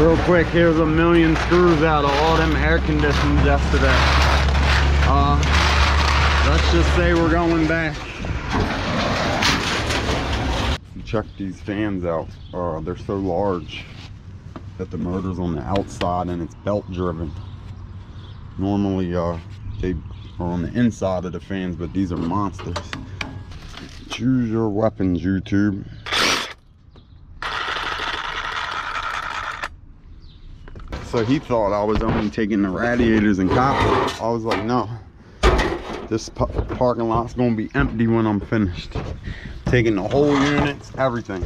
Real quick, here's a million screws out of all them air conditioners yesterday. Let's just say we're going back. Check these fans out. They're so large that the motor's on the outside and it's belt driven. Normally they are on the inside of the fans, but these are monsters. Choose your weapons, YouTube. So he thought I was only taking the radiators and copper. I was like, no, this parking lot's gonna be empty when I'm finished. Taking the whole units, everything.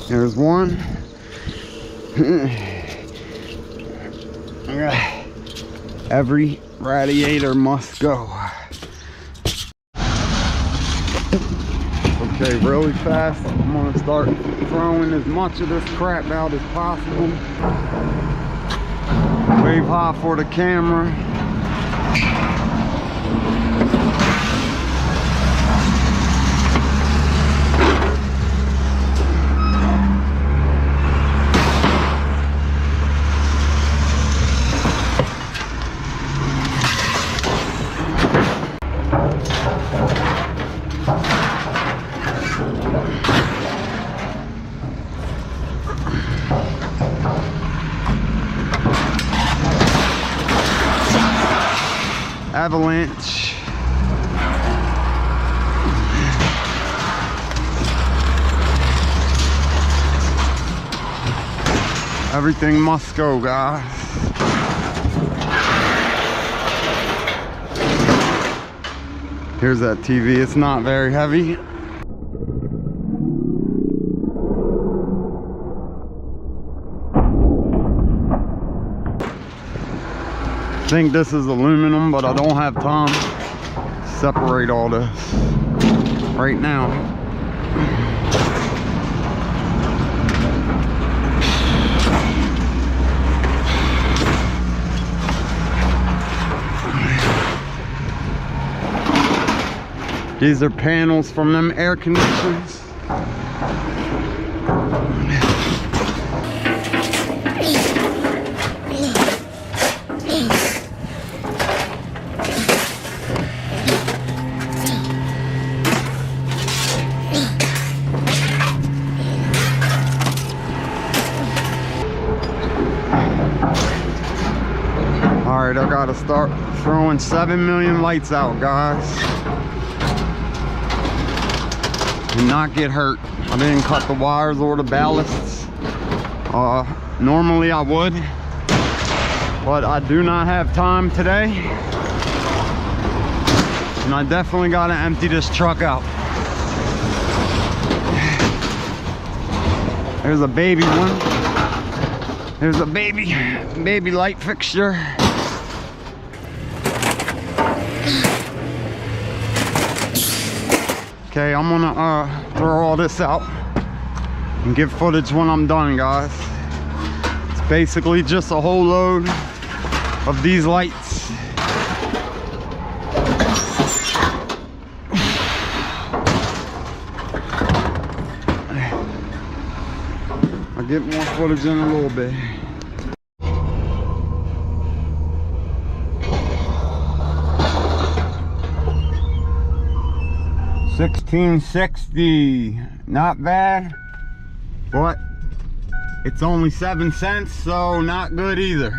There's one. Every radiator must go. Okay, really fast, I'm gonna start throwing as much of this crap out as possible. Wave high for the camera. Avalanche. Everything must go, guys. Here's that TV. It's not very heavy. I think this is aluminum, but I don't have time to separate all this right now. These are panels from them air conditioners. Alright, I gotta start throwing 7 million lights out, guys. And not get hurt. I didn't cut the wires or the ballasts. Normally I would, but I do not have time today. And I definitely gotta empty this truck out. There's a baby one. There's a baby light fixture. Okay, I'm gonna throw all this out and give footage when I'm done, guys. It's basically just a whole load of these lights. I'll get more footage in a little bit. $16.60, not bad, but it's only 7 cents, so not good either.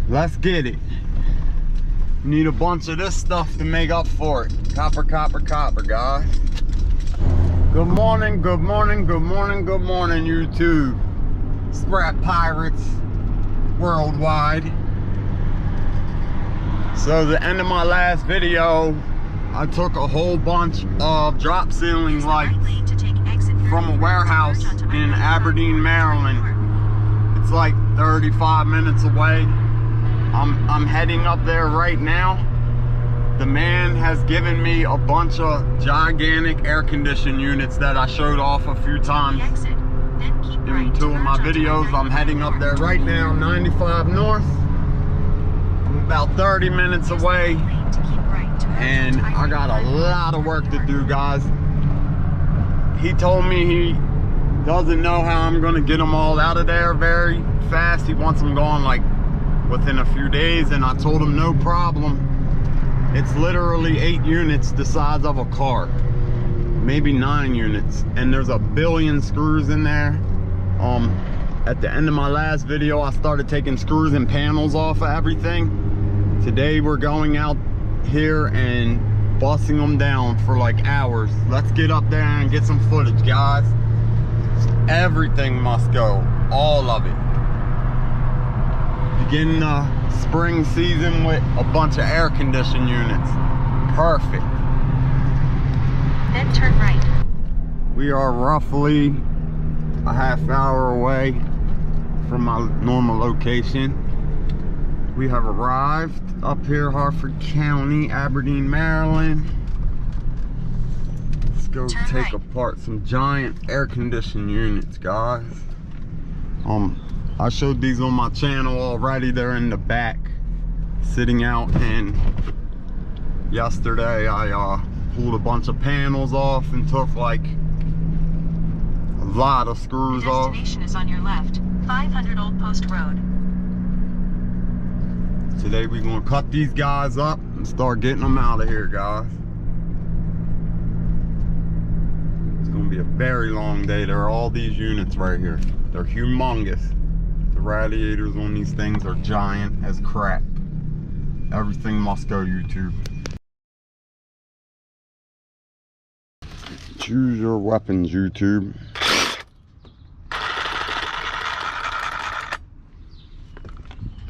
Let's get it. Need a bunch of this stuff to make up for it. Copper, copper, copper, guys. Good morning, good morning, good morning, good morning, YouTube. Scrap Pirates worldwide. So the end of my last video, I took a whole bunch of drop ceiling lights from a warehouse in Aberdeen, Maryland. It's like 35 minutes away. I'm heading up there right now. The man has given me a bunch of gigantic air conditioning units that I showed off a few times in 2 of my videos. I'm heading up there right now, 95 North. I'm about 30 minutes away. And I got a lot of work to do, guys. he told me he doesn't know how I'm gonna get them all out of there very fast. He wants them gone like within a few days, and I told him no problem. It's literally 8 units the size of a car, maybe 9 units, and there's a billion screws in there. At the end of my last video, I started taking screws and panels off of everything. Today we're going out here and busting them down for like hours. Let's get up there and get some footage, guys. Everything must go, all of it. Begin the spring season with a bunch of air conditioning units. Perfect. Then turn right. We are roughly a half hour away from my normal location. We have arrived up here, Harford County, Aberdeen, Maryland. Let's go take apart some giant air conditioning units, guys. I showed these on my channel already. They're in the back, sitting out, and yesterday I pulled a bunch of panels off and took like a lot of screws off. The destination is on your left, 500 Old Post Road. Today we're gonna cut these guys up and start getting them out of here, guys. It's gonna be a very long day. There are all these units right here. They're humongous. The radiators on these things are giant as crap. Everything must go YouTube. Choose your weapons, YouTube.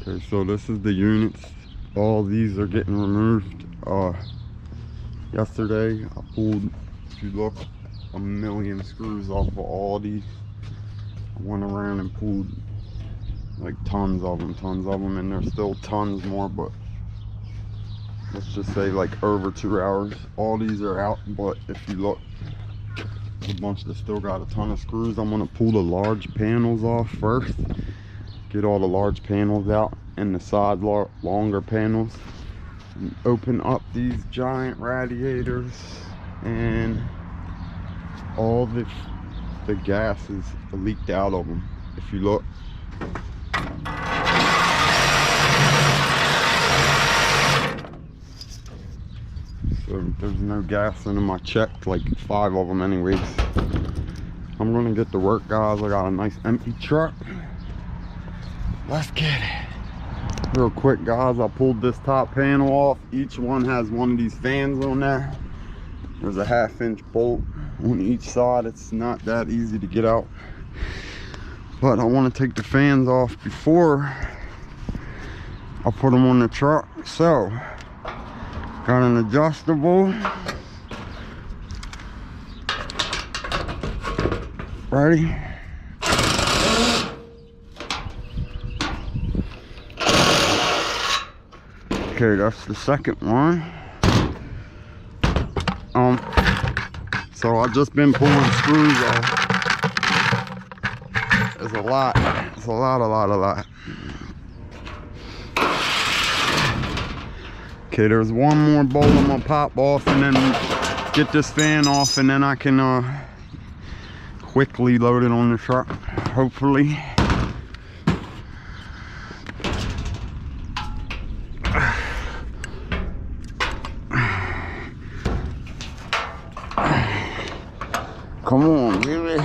Okay, so this is the units. All these are getting removed. Yesterday I pulled, if you look, 1 million screws off of all these. I went around and pulled like tons of them, and there's still tons more, but let's just say like over 2 hours. All these are out, but if you look, a bunch that still got a ton of screws. I'm gonna pull the large panels off first, get all the large panels out and the side longer panels, and open up these giant radiators, and all the gas is leaked out of them. If you look, so there's no gas in them. I checked like 5 of them anyways. I'm gonna get to work, guys. I got a nice empty truck. Let's get it. Real quick, guys, I pulled this top panel off. Each one has one of these fans on there. There's a 1/2-inch bolt on each side. It's not that easy to get out, but I want to take the fans off before I put them on the truck. So got an adjustable. Ready? Okay, that's the second one. So I've just been pulling screws off. There's a lot. It's a lot. Okay, there's one more bolt I'm gonna pop off, and then get this fan off, and then I can quickly load it on the truck, hopefully. Come on, baby.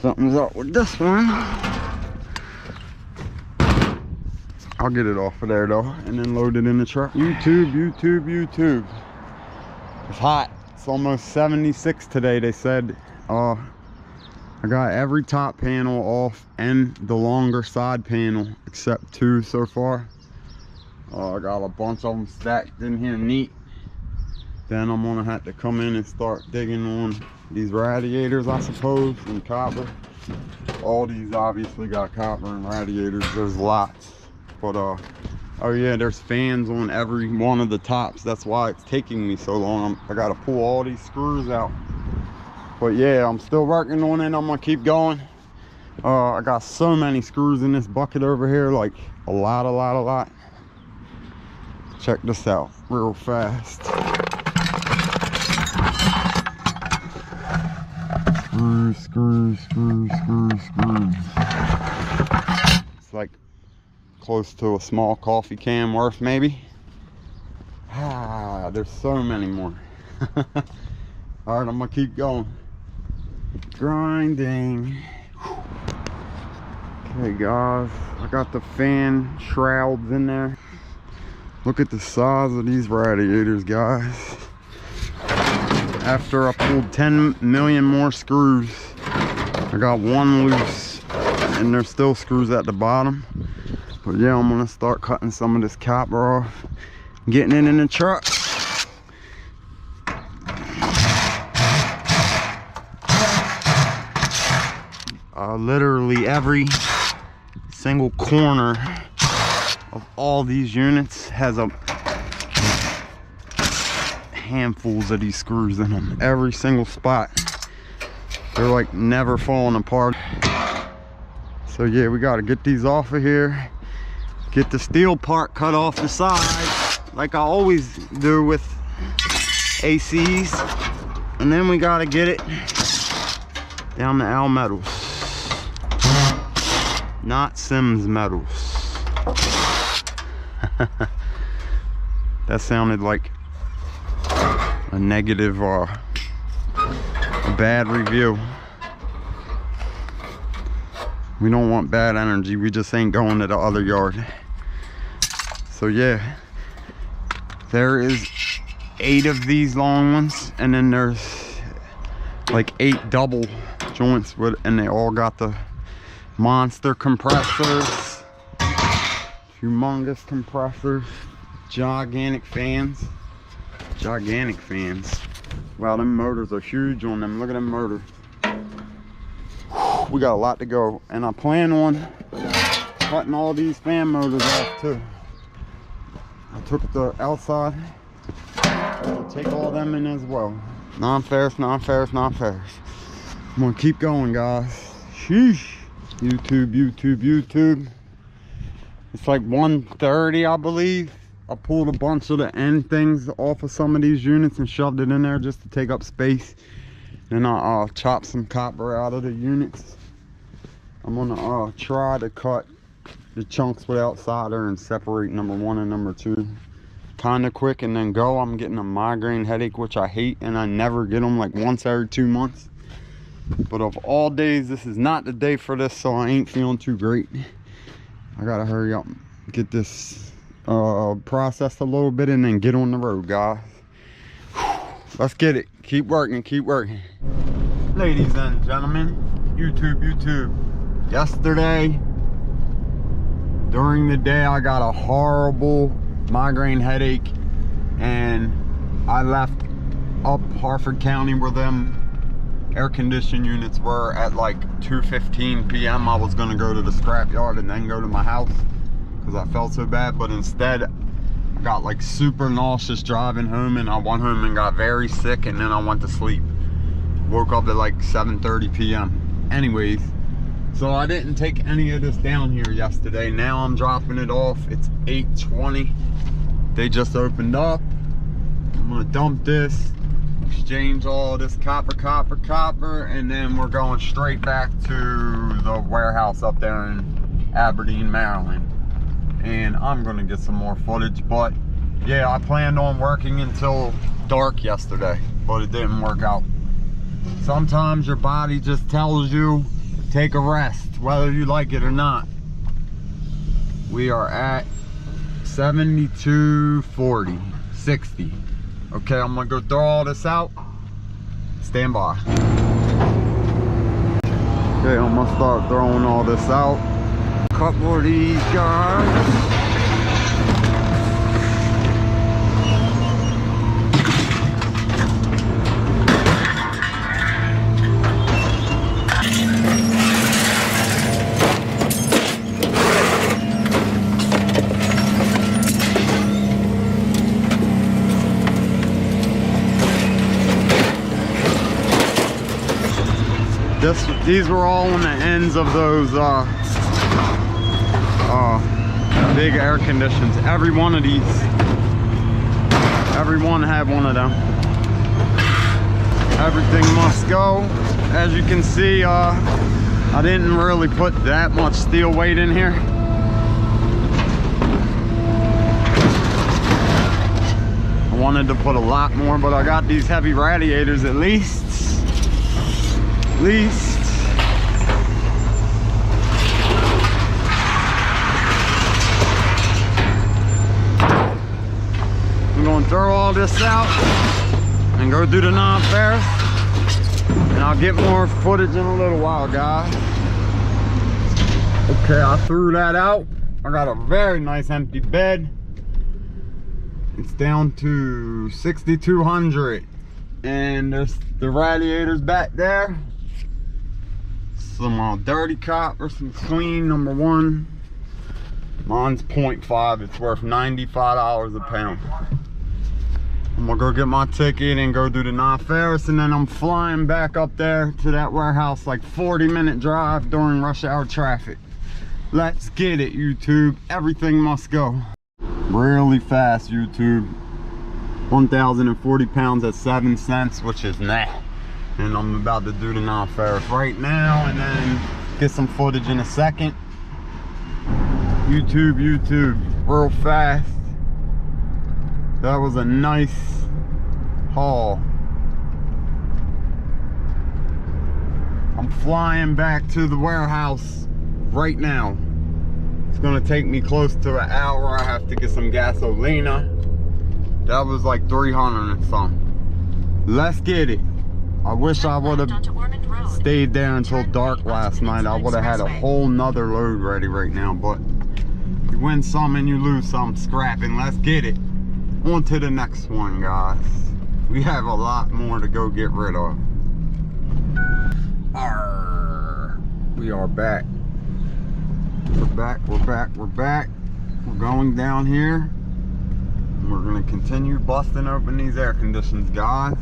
Something's up with this one. I'll get it off of there though, and then load it in the truck. YouTube. It's hot. It's almost 76 today, they said. I got every top panel off and the longer side panel except 2 so far. I got a bunch of them stacked in here neat. Then I'm gonna have to come in and start digging on these radiators, I suppose, and copper. All these obviously got copper and radiators. There's lots, but oh yeah, there's fans on every one of the tops. That's why it's taking me so long. I gotta pull all these screws out. But yeah, I'm still working on it. I'm gonna keep going. I got so many screws in this bucket over here, like a lot. Check this out real fast. Screws. It's like close to a small coffee can worth, maybe. There's so many more. All right, I'm gonna keep going. Grinding. Okay guys, I got the fan shrouds in there. Look at the size of these radiators, guys. After I pulled 10 million more screws, I got one loose, and there's still screws at the bottom. But yeah, I'm gonna start cutting some of this copper off, getting it in the truck. Literally every single corner of all these units has a handfuls of these screws in them. Every single spot. They're like never falling apart. So yeah, we got to get these off of here. Get the steel part cut off the side like I always do with ACs. And then we got to get it down the Al metals. Not Sims metals. That sounded like a negative or a bad review. We don't want bad energy. We just ain't going to the other yard. So yeah, there is 8 of these long ones, and then there's like 8 double joints with, and they all got the monster compressors, humongous compressors, gigantic fans. Wow, them motors are huge on them. Look at them motors. We got a lot to go, and I plan on cutting all these fan motors off too. I took the outside, I'll take all them in as well. Non-ferrous. I'm gonna keep going, guys. Sheesh. YouTube. It's like 1:30, I believe. I pulled a bunch of the end things off of some of these units and shoved it in there just to take up space. Then I'll chop some copper out of the units. I'm gonna try to cut the chunks without solder and separate number 1 and number 2 kind of quick, and then go. I'm getting a migraine headache, which I hate, and I never get them, like once every 2 months. But of all days, this is not the day for this, so I ain't feeling too great. I gotta hurry up, get this processed a little bit, and then get on the road, guys. Let's get it. Keep working. Ladies and gentlemen, YouTube. Yesterday, during the day, I got a horrible migraine headache, and I left up Harford County where them air conditioning units were at like 2:15 p.m. I was gonna go to the scrap yard and then go to my house because I felt so bad, but instead I got like super nauseous driving home, and I went home and got very sick, and then I went to sleep. Woke up at like 7:30 p.m. Anyways, so I didn't take any of this down here yesterday. Now I'm dropping it off. It's 8:20. They just opened up. I'm gonna dump this, exchange all this copper, and then we're going straight back to the warehouse up there in Aberdeen, Maryland. And I'm gonna get some more footage, but yeah, I planned on working until dark yesterday, but it didn't work out. Sometimes your body just tells you take a rest, whether you like it or not. We are at 72:40, 60. Okay, I'm gonna go throw all this out. Stand by. Okay, I'm gonna start throwing all this out. A couple of these guys. These were all on the ends of those big air conditions. Every one of these, every one had one of them. Everything must go. As you can see, I didn't really put that much steel weight in here. I wanted to put a lot more, but I got these heavy radiators at least. I'm gonna throw all this out and go do the non-ferrous, and I'll get more footage in a little while, guys. Okay, I threw that out. I got a very nice empty bed. It's down to 6,200, and there's the radiators back there. Some dirty copper, some clean number 1. Mine's 0.5. It's worth $95 a pound. I'm gonna go get my ticket and go do the non-ferrous, and then I'm flying back up there to that warehouse, like 40-minute drive during rush hour traffic. Let's get it, YouTube. Everything must go really fast, YouTube. 1,040 pounds at 7 cents, which is nah. And I'm about to do the non-ferrous right now, and then get some footage in a second. YouTube, real fast. That was a nice haul. I'm flying back to the warehouse right now. It's gonna take me close to an hour. I have to get some gasolina. That was like 300 and something. Let's get it. I wish I would have stayed there until dark last night. I would have had a whole nother load ready right now, but you win some and you lose some. Scrapping. Let's get it. On to the next one, guys. We have a lot more to go get rid of. Arr, we are back. We're back. We're going down here. And we're gonna continue busting open these air conditions, guys.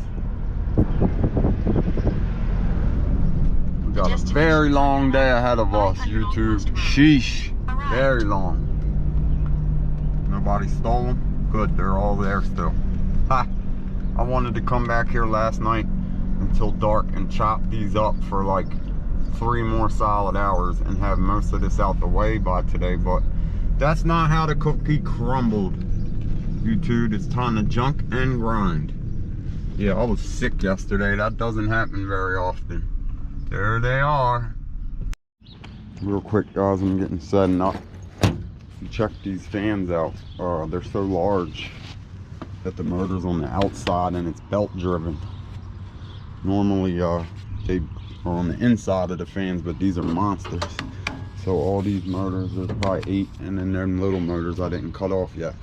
We got a very long day ahead of us, YouTube. Sheesh. Very long. Nobody stole them. Good, they're all there still. Ha! I wanted to come back here last night until dark and chop these up for like 3 more solid hours and have most of this out the way by today, but that's not how the cookie crumbled. YouTube, it's time to junk and grind. Yeah, I was sick yesterday. That doesn't happen very often. There they are. Real quick, guys, I'm getting setting up. Check these fans out. They're so large that the motor's on the outside and it's belt driven. Normally they are on the inside of the fans, but these are monsters. So all these motors, there's probably 8, and then them little motors I didn't cut off yet.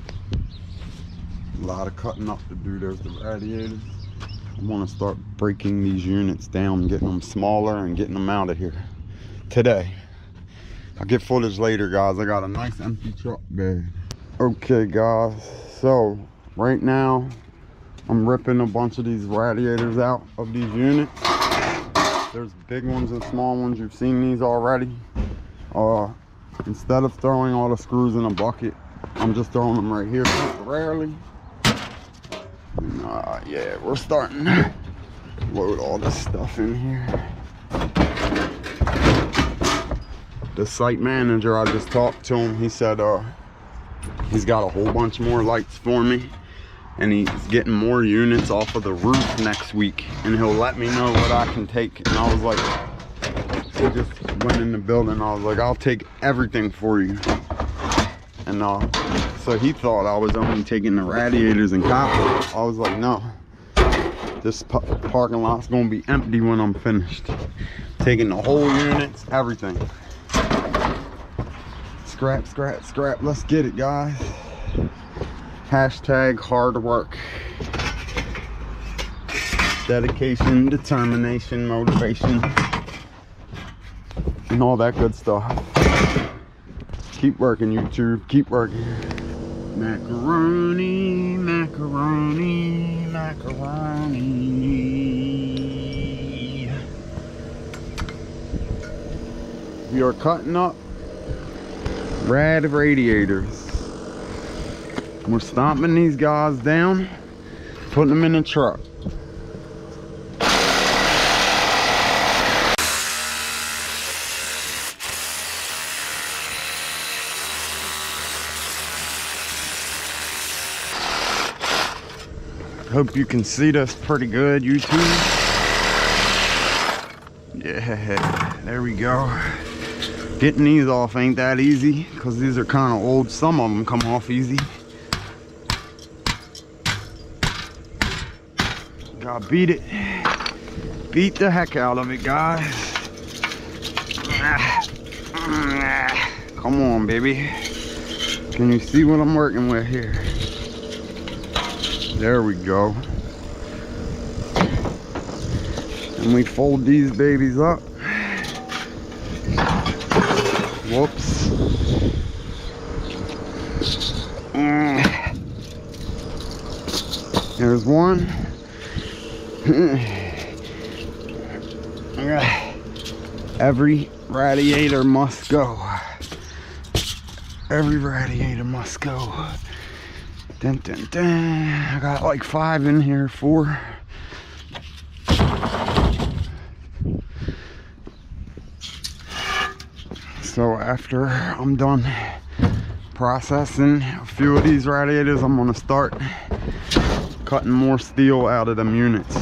A lot of cutting up to do. There's the radiators. I want to start breaking these units down, getting them smaller and getting them out of here today. I'll get footage later, guys. I got a nice empty truck bed. Okay, guys, so right now I'm ripping a bunch of these radiators out of these units. There's big ones and small ones. You've seen these already. Instead of throwing all the screws in a bucket, I'm just throwing them right here temporarily. Yeah, we're starting to load all this stuff in here. The site manager, I just talked to him. He said he's got a whole bunch more lights for me, and he's getting more units off of the roof next week, and he'll let me know what I can take. And I was like, he just went in the building. I was like, I'll take everything for you. And so he thought I was only taking the radiators and copper. I was like, no, this parking lot's gonna be empty when I'm finished. Taking the whole units, everything. Scrap, scrap, scrap. Let's get it, guys. Hashtag hard work. Dedication, determination, motivation, and all that good stuff. Keep working, YouTube. Keep working. Macaroni, macaroni, macaroni. We are cutting up rad radiators. We're stomping these guys down, putting them in the truck. Hope you can see this pretty good, YouTube. Yeah, there we go. Getting these off ain't that easy because these are kind of old. Some of them come off easy. Gotta beat it. Beat the heck out of it, guys. Come on, baby. Can you see what I'm working with here? There we go. And we fold these babies up. Whoops. There's one. Every radiator must go. Every radiator must go. Dun, dun, dun. I got like 5 in here, 4. So after I'm done processing a few of these radiators, I'm gonna start cutting more steel out of them units.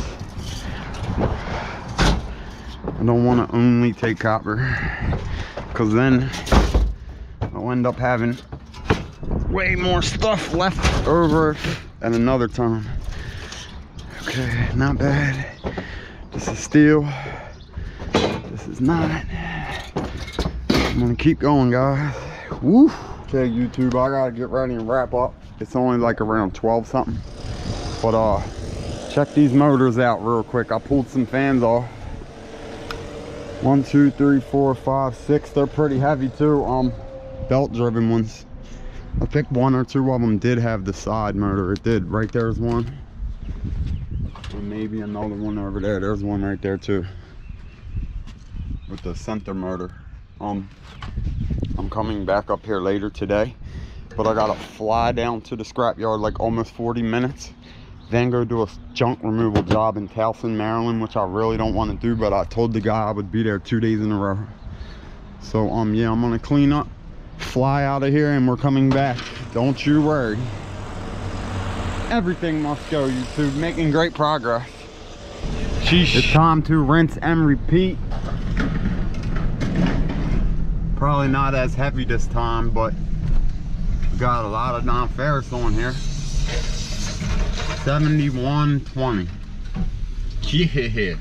I don't want to only take copper, because then I'll end up having way more stuff left over at another time. Okay, not bad. This is steel. This is not. I'm gonna keep going, guys. Woo! Okay, YouTube, I gotta get ready and wrap up. It's only like around 12 something. But check these motors out real quick. I pulled some fans off. 1, 2, 3, 4, 5, 6. They're pretty heavy too. Belt driven ones. I think 1 or 2 of them did have the side motor. It did. Right there's one. And maybe another one over there. There's one right there too. With the center motor. I'm coming back up here later today. But I gotta fly down to the scrapyard like almost 40 minutes. Then go do a junk removal job in Towson, Maryland, which I really don't want to do, but I told the guy I would be there 2 days in a row. So yeah, I'm gonna clean up, fly out of here, and we're coming back. Don't you worry. Everything must go, YouTube. Making great progress. Sheesh. It's time to rinse and repeat. Probably not as heavy this time, but we got a lot of non-ferrous on here. 7120. Yeah.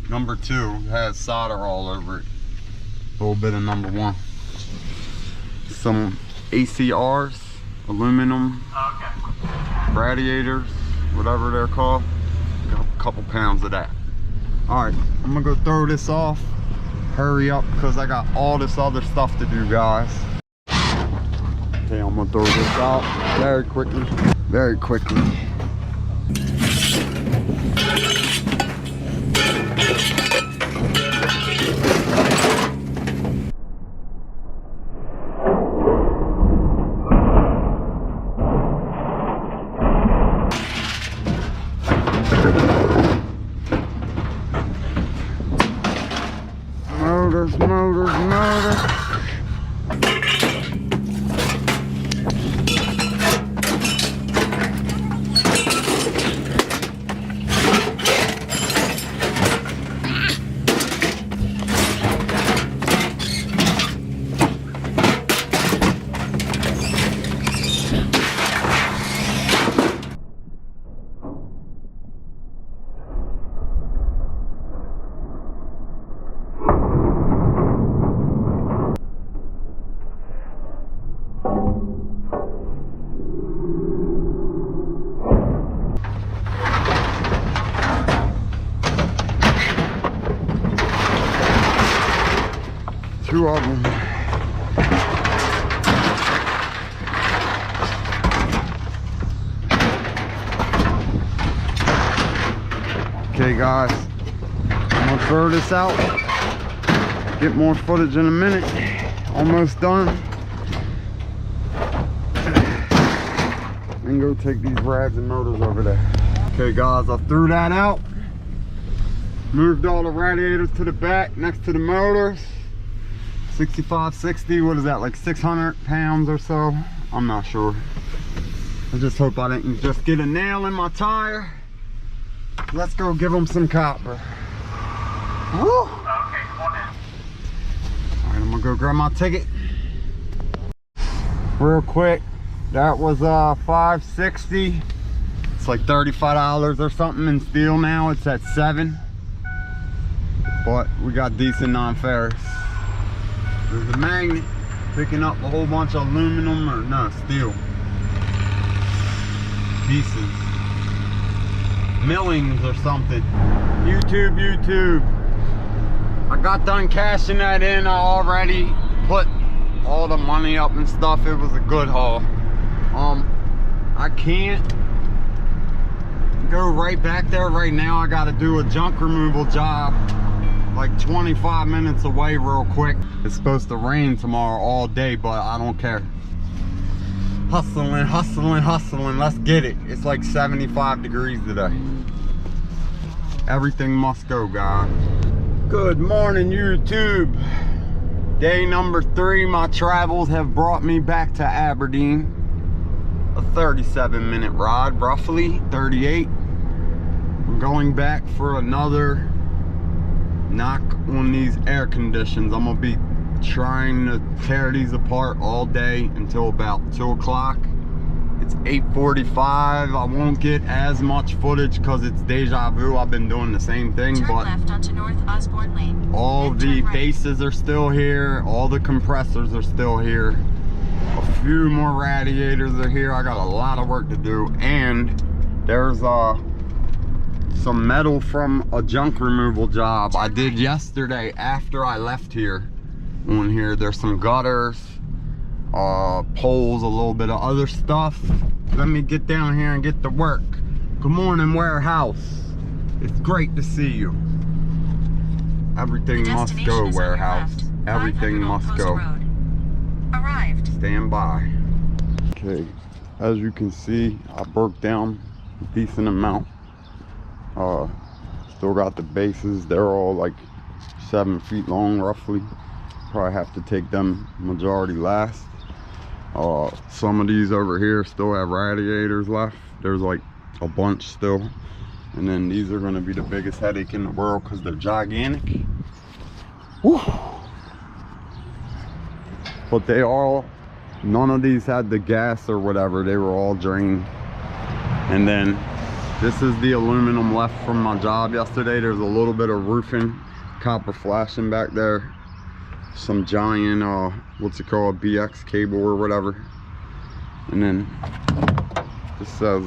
Number 2 has solder all over it. A little bit of number 1. Some ACRs, aluminum radiators, whatever they're called. Got a couple pounds of that. Alright, I'm gonna go throw this off. Hurry up, because I got all this other stuff to do, guys. Okay, I'm gonna throw this out very quickly. Very quickly. Motors, motors, motors. Two of them. Okay, guys, I'm gonna throw this out. Get more footage in a minute. Almost done. And go take these rads and motors over there. Okay guys, I threw that out. Moved all the radiators to the back next to the motors. 65, 60, what is that, like 600 pounds or so? I'm not sure. I just hope I didn't just get a nail in my tire. Let's go give them some copper. Woo! Okay, come on in. All right, I'm gonna go grab my ticket. Real quick, that was $5.60. It's like $35 or something in steel now. It's at $7. But we got decent non-ferrous. There's a magnet picking up a whole bunch of aluminum, or no, steel pieces, millings or something. YouTube. I got done cashing that in. I already put all the money up and stuff. It was a good haul. I can't go right back there right now. I got to do a junk removal job like 25 minutes away real quick. It's supposed to rain tomorrow all day, but I don't care. Hustling. Let's get it. It's like 75 degrees today. Everything must go, guys. Good morning, YouTube. Day number 3. My travels have brought me back to Aberdeen. A 37-minute ride, roughly 38. I'm going back for another knock on these air conditions. I'm gonna be trying to tear these apart all day until about 2 o'clock. It's 8:45. I won't get as much footage because it's deja vu. I've been doing the same thing. Turn but left onto North Osborne Lane. all Then the turn right. bases are still here. All the compressors are still here. A few more radiators are here. I got a lot of work to do, and there's some metal from a junk removal job I did yesterday after I left here. On here there's some gutters, poles, a little bit of other stuff. Let me get down here and get to work. Good morning, warehouse. It's great to see you. Everything must go, warehouse. Everything must go. Arrived. Stand by. Okay, as you can see, I broke down a decent amount. Still got the bases. They're all like 7 feet long roughly. Probably have to take them majority last. Some of these over here still have radiators left. There's like a bunch still. And then these are going to be the biggest headache in the world because they're gigantic. Woo. But they all, none of these had the gas or whatever. They were all drained. And then this is the aluminum left from my job yesterday. There's a little bit of roofing, copper flashing back there. Some giant, what's it called, BX cable or whatever. And then this says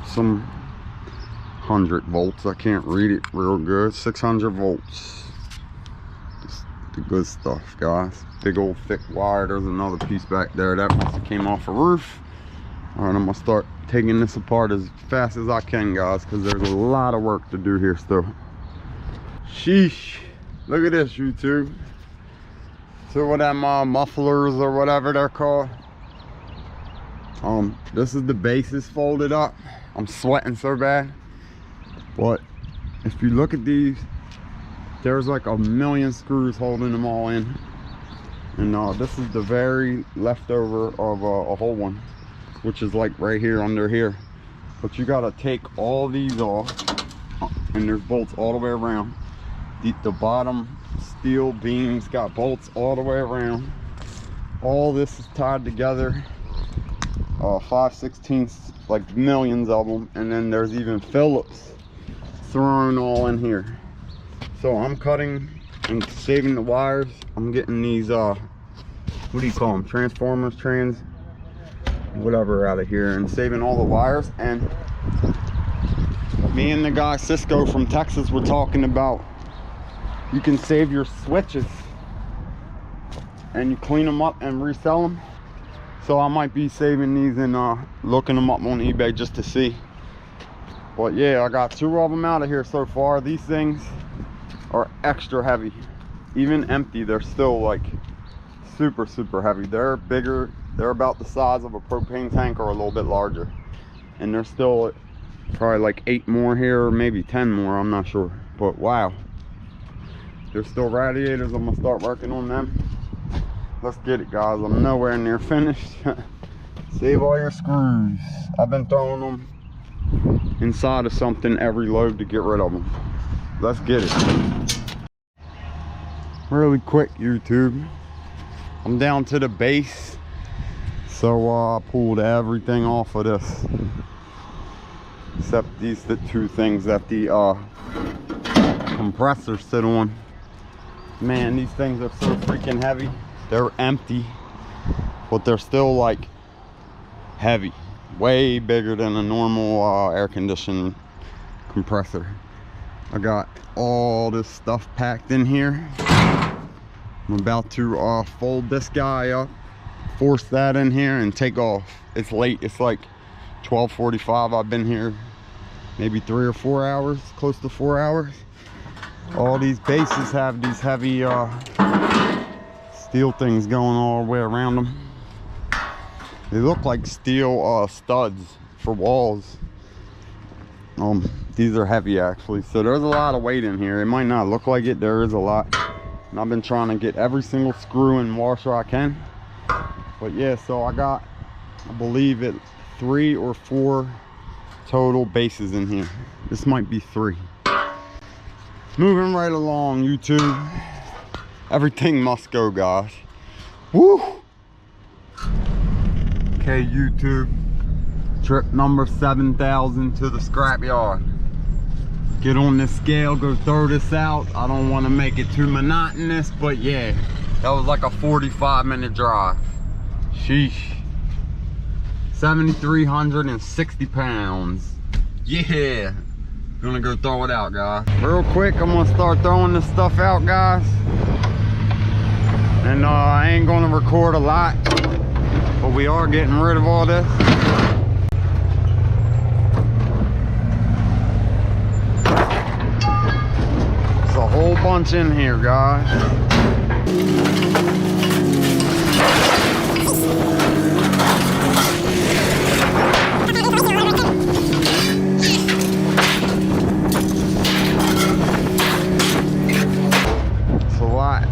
some 100 volts. I can't read it real good. 600 volts. Just the good stuff, guys. Big old thick wire. There's another piece back there that must have came off a roof. All right, I'm gonna start taking this apart as fast as I can, guys, because there's a lot of work to do here still. Sheesh. Look at this, YouTube. So what them mufflers or whatever they're called. This is the bases folded up. I'm sweating so bad. But if you look at these, there's like a million screws holding them all in. And this is the very leftover of a whole one, which is like right here under here. But you gotta take all these off, and there's bolts all the way around. The bottom steel beams got bolts all the way around. All this is tied together, 5/16, like millions of them. And then there's even Phillips thrown all in here. So I'm cutting and saving the wires. I'm getting these what do you call them, transformers, whatever, out of here, and saving all the wires. And me and the guy Cisco from Texas were talking about, you can save your switches and you clean them up and resell them. So I might be saving these and looking them up on eBay just to see. But yeah, I got 2 of them out of here so far. These things are extra heavy. even empty, they're still like super heavy. They're bigger, they're about the size of a propane tank or a little bit larger, and there's still probably like 8 more here, or maybe 10 more, I'm not sure. But wow, there's still radiators. I'm gonna start working on them. Let's get it, guys. I'm nowhere near finished. Save all your screws. I've been throwing them inside of something every load to get rid of them. Let's get it. Really quick, YouTube. I'm down to the base, so I pulled everything off of this, except these the 2 things that the compressors sit on. Man, these things are so freaking heavy. They're empty, but they're still like heavy, way bigger than a normal air conditioning compressor. I got all this stuff packed in here. I'm about to fold this guy up, force that in here, and take off. It's late, it's like 12:45. I've been here maybe 3 or 4 hours, close to 4 hours. All these bases have these heavy steel things going all the way around them. They look like steel studs for walls. These are heavy actually, so there's a lot of weight in here. It might not look like it, there is a lot. And I've been trying to get every single screw and washer I can. But yeah, so I got, I believe it, 3 or 4 total bases in here. This might be 3. Moving right along, YouTube. Everything must go, guys. Woo! Okay, YouTube. Trip number 7,000 to the scrapyard. Get on this scale, go throw this out. I don't want to make it too monotonous, but yeah, that was like a 45-minute drive. Sheesh. 7,360 pounds. Yeah. Gonna go throw it out, guys. Real quick, I'm gonna start throwing this stuff out, guys. And I ain't gonna record a lot, but we are getting rid of all this. There's a whole bunch in here, guys.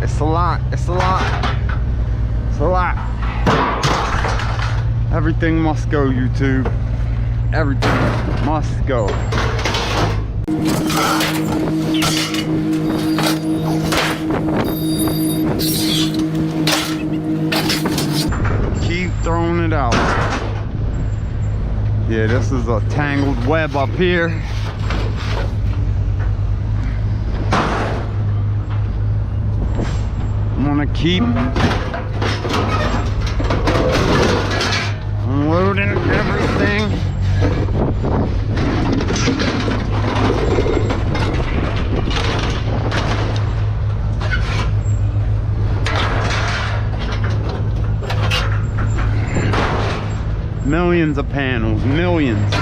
It's a lot, it's a lot, it's a lot. Everything must go, YouTube. Everything must go. Keep throwing it out. Yeah, this is a tangled web up here. I'm gonna keep unloading everything. Millions of panels, millions.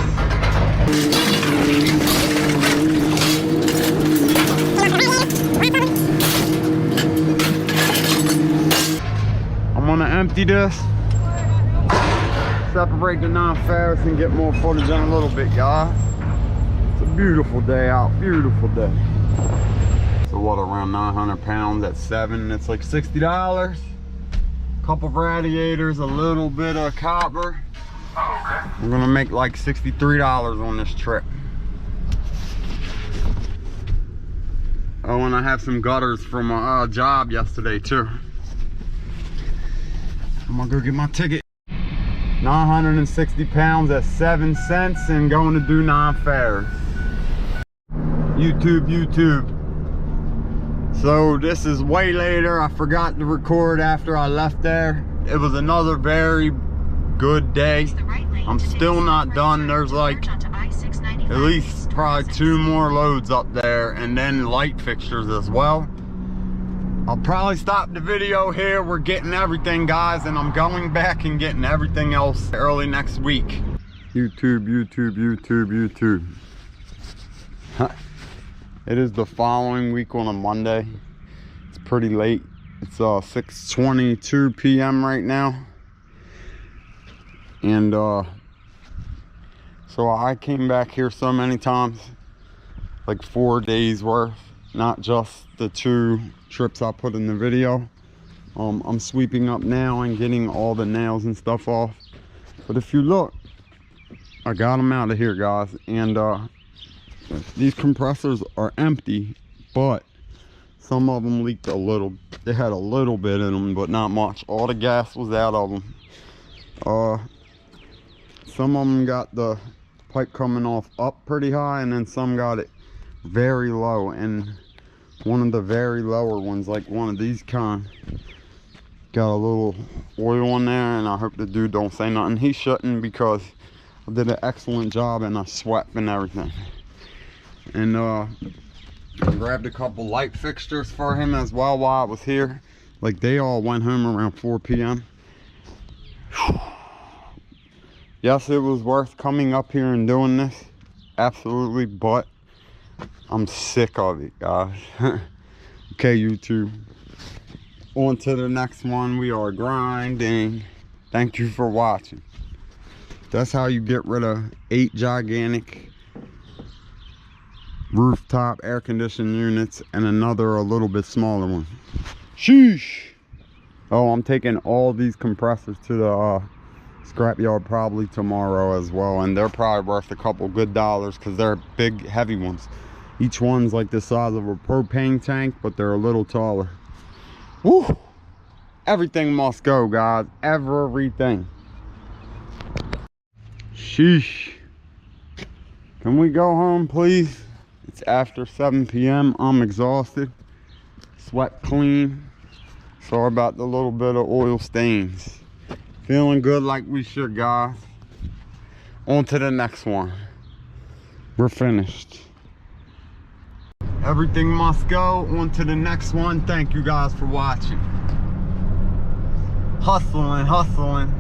I'm gonna empty this, separate the non-ferrous, and get more footage in a little bit, guys. It's a beautiful day out, beautiful day. So what, around 900 pounds at 7, it's like $60. Couple of radiators, a little bit of copper. I'm gonna make like $63 on this trip. Oh, and I have some gutters from a job yesterday too. I'm gonna go get my ticket. 960 pounds at 7 cents and going to do non-ferrous. YouTube. So this is way later. I forgot to record after I left there. It was another very good day. I'm still not done. There's like at least probably 2 more loads up there, and then light fixtures as well. I'll probably stop the video here. We're getting everything, guys, and I'm going back and getting everything else early next week. YouTube. It is the following week on a Monday. It's pretty late. It's 6:22 p.m. right now. And so I came back here so many times, like 4 days worth, not just the 2 trips I put in the video. I'm sweeping up now and getting all the nails and stuff off. But if you look, I got them out of here, guys. And these compressors are empty, but some of them leaked a little. They had a little bit in them, but not much. All the gas was out of them. Some of them got the pipe coming off up pretty high, and then some got it very low. And one of the very lower ones, like one of these kind, got a little oil in there, and I hope the dude don't say nothing. He shouldn't, because I did an excellent job and I swept and everything. And I grabbed a couple light fixtures for him as well while I was here. Like, they all went home around 4 p.m. Yes, it was worth coming up here and doing this, absolutely, but I'm sick of it, guys. Okay, YouTube, on to the next one. We are grinding. Thank you for watching. That's how you get rid of 8 gigantic rooftop air conditioning units and another a little bit smaller one. Sheesh. Oh, I'm taking all these compressors to the scrapyard probably tomorrow as well, and they're probably worth a couple good dollars because they're big, heavy ones. Each one's like the size of a propane tank, but they're a little taller. Woo! Everything must go, guys. Everything. Sheesh. Can we go home, please? It's after 7 p.m. I'm exhausted. Swept clean. Sorry about the little bit of oil stains. Feeling good like we should, guys. On to the next one. We're finished. Everything must go. On to the next one. Thank you guys for watching. Hustling, hustling.